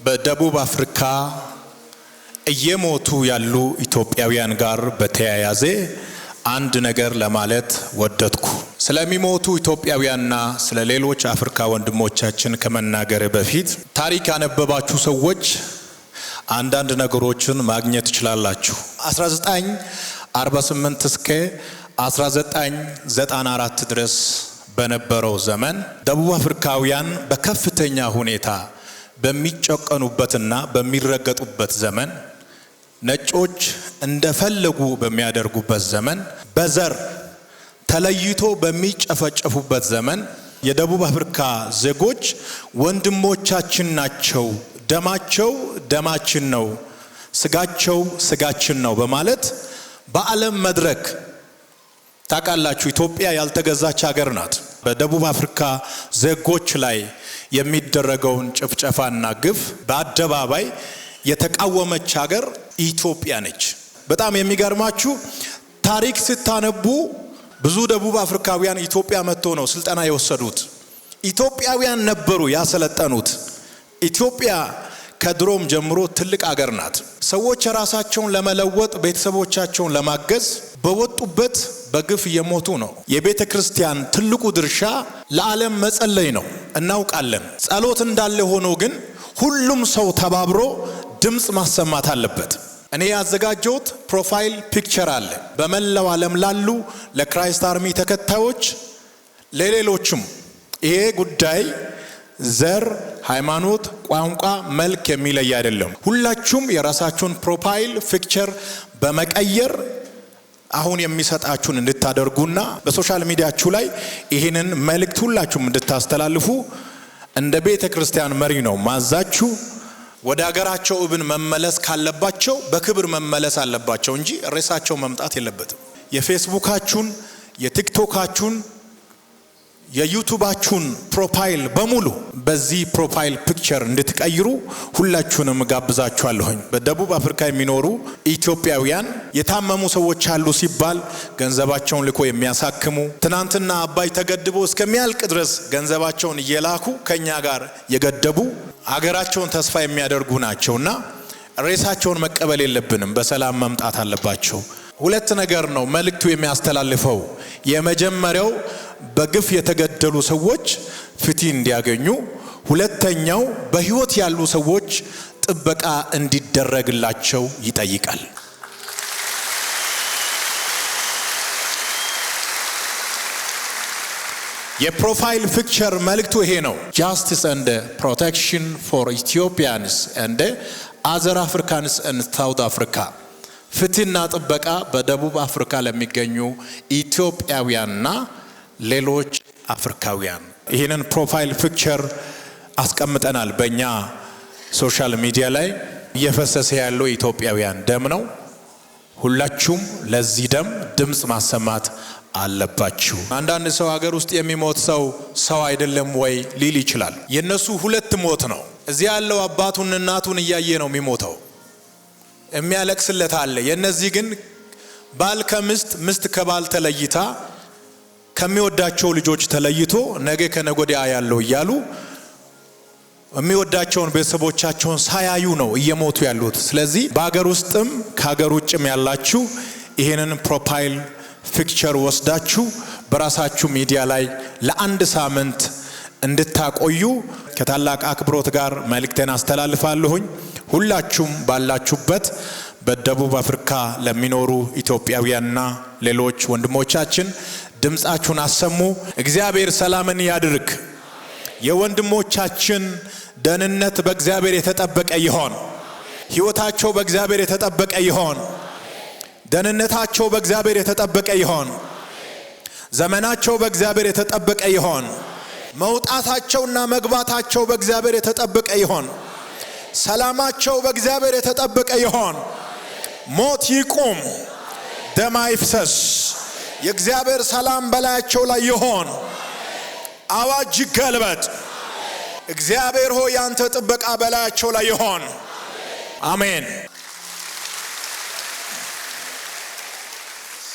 በደቡብ አፍሪካ እየሞቱ ያሉ ኢትዮጵያውያን ጋር በተያያዘ አንድ ነገር ለማለት ወደድኩ። ስለሚሞቱ ኢትዮጵያውያንና ስለ ሌሎች አፍሪካ ወንድሞቻችን ከመናገር በፊት ታሪክ ያነበባችሁ ሰዎች አንዳንድ ነገሮችን ማግኘት ትችላላችሁ። 1948 እስከ 1994 ድረስ በነበረው ዘመን ደቡብ አፍሪካውያን በከፍተኛ ሁኔታ በሚጨቀኑበትና በሚረገጡበት ዘመን፣ ነጮች እንደፈለጉ በሚያደርጉበት ዘመን፣ በዘር ተለይቶ በሚጨፈጨፉበት ዘመን የደቡብ አፍሪካ ዜጎች ወንድሞቻችን ናቸው፣ ደማቸው ደማችን ነው፣ ስጋቸው ስጋችን ነው በማለት በዓለም መድረክ ታውቃላችሁ፣ ኢትዮጵያ ያልተገዛች ሀገር ናት። በደቡብ አፍሪካ ዜጎች ላይ የሚደረገውን ጭፍጨፋና ግፍ በአደባባይ የተቃወመች ሀገር ኢትዮጵያ ነች። በጣም የሚገርማችሁ ታሪክ ስታነቡ ብዙ ደቡብ አፍሪካውያን ኢትዮጵያ መጥቶ ነው ስልጠና የወሰዱት። ኢትዮጵያውያን ነበሩ ያሰለጠኑት። ኢትዮጵያ ከድሮም ጀምሮ ትልቅ ሀገር ናት። ሰዎች ራሳቸውን ለመለወጥ ቤተሰቦቻቸውን ለማገዝ በወጡበት በግፍ እየሞቱ ነው። የቤተ ክርስቲያን ትልቁ ድርሻ ለዓለም መጸለይ ነው፣ እናውቃለን። ጸሎት እንዳለ ሆኖ ግን ሁሉም ሰው ተባብሮ ድምጽ ማሰማት አለበት። እኔ ያዘጋጀሁት ፕሮፋይል ፒክቸር አለ። በመላው ዓለም ላሉ ለክራይስት አርሚ ተከታዮች፣ ለሌሎችም ይሄ ጉዳይ ዘር፣ ሃይማኖት፣ ቋንቋ፣ መልክ የሚለይ አይደለም። ሁላችሁም የራሳችሁን ፕሮፋይል ፒክቸር በመቀየር አሁን የሚሰጣችሁን እንድታደርጉና በሶሻል ሚዲያችሁ ላይ ይሄንን መልእክት ሁላችሁም እንድታስተላልፉ እንደ ቤተ ክርስቲያን መሪ ነው ማዛችሁ። ወደ ሀገራቸው እብን መመለስ ካለባቸው በክብር መመለስ አለባቸው እንጂ ሬሳቸው መምጣት የለበትም። የፌስቡካችሁን፣ የቲክቶካችሁን፣ የዩቲዩባችሁን ፕሮፋይል በሙሉ በዚህ ፕሮፋይል ፒክቸር እንድትቀይሩ ሁላችሁንም ጋብዛችኋለሁኝ። በደቡብ አፍሪካ የሚኖሩ ኢትዮጵያውያን የታመሙ ሰዎች አሉ ሲባል ገንዘባቸውን ልኮ የሚያሳክሙ፣ ትናንትና አባይ ተገድቦ እስከሚያልቅ ድረስ ገንዘባቸውን እየላኩ ከኛ ጋር የገደቡ አገራቸውን ተስፋ የሚያደርጉ ናቸውና ሬሳቸውን መቀበል የለብንም፣ በሰላም መምጣት አለባቸው። ሁለት ነገር ነው መልእክቱ የሚያስተላልፈው። የመጀመሪያው በግፍ የተገደሉ ሰዎች ፍትህ እንዲያገኙ፣ ሁለተኛው በህይወት ያሉ ሰዎች ጥበቃ እንዲደረግላቸው ይጠይቃል። የፕሮፋይል ፒክቸር መልእክቱ ይሄ ነው። Justice and protection for Ethiopians and other Africans in South Africa. ፍትህና ጥበቃ በደቡብ አፍሪካ ለሚገኙ ኢትዮጵያውያንና ሌሎች አፍሪካውያን። ይህንን ፕሮፋይል ፒክቸር አስቀምጠናል በእኛ ሶሻል ሚዲያ ላይ። እየፈሰሰ ያለው ኢትዮጵያውያን ደም ነው። ሁላችሁም ለዚህ ደም ድምጽ ማሰማት አለባችሁ። አንዳንድ ሰው ሀገር ውስጥ የሚሞት ሰው አይደለም ወይ ሊል ይችላል። የነሱ ሁለት ሞት ነው። እዚህ ያለው አባቱን እናቱን እያየ ነው የሚሞተው፣ የሚያለቅስለት አለ። የነዚህ ግን ባል ከምስት፣ ምስት ከባል ተለይታ ከሚወዳቸው ልጆች ተለይቶ ነገ ከነጎዲያ ያለው እያሉ የሚወዳቸውን ቤተሰቦቻቸውን ሳያዩ ነው እየሞቱ ያሉት። ስለዚህ በአገር ውስጥም ከሀገር ውጭም ያላችሁ ይሄንን ፕሮፋይል ፒክቸር ወስዳችሁ በራሳችሁ ሚዲያ ላይ ለአንድ ሳምንት እንድታቆዩ ከታላቅ አክብሮት ጋር መልእክቴን አስተላልፋለሁኝ። ሁላችሁም ባላችሁበት በደቡብ አፍሪካ ለሚኖሩ ኢትዮጵያውያንና ሌሎች ወንድሞቻችን ድምጻችሁን አሰሙ። እግዚአብሔር ሰላምን ያድርግ። የወንድሞቻችን ደህንነት በእግዚአብሔር የተጠበቀ ይሆን። ሕይወታቸው በእግዚአብሔር የተጠበቀ ይሆን። ደህንነታቸው በእግዚአብሔር የተጠበቀ ይሆን። ዘመናቸው በእግዚአብሔር የተጠበቀ ይሆን። መውጣታቸውና መግባታቸው በእግዚአብሔር የተጠበቀ ይሆን። ሰላማቸው በእግዚአብሔር የተጠበቀ ይሆን። ሞት ይቁም፣ ደም አይፍሰስ። የእግዚአብሔር ሰላም በላያቸው ላይ ይሆን። አዋጅ ይገልበጥ። እግዚአብሔር ሆይ ያንተ ጥበቃ በላያቸው ላይ ይሆን። አሜን።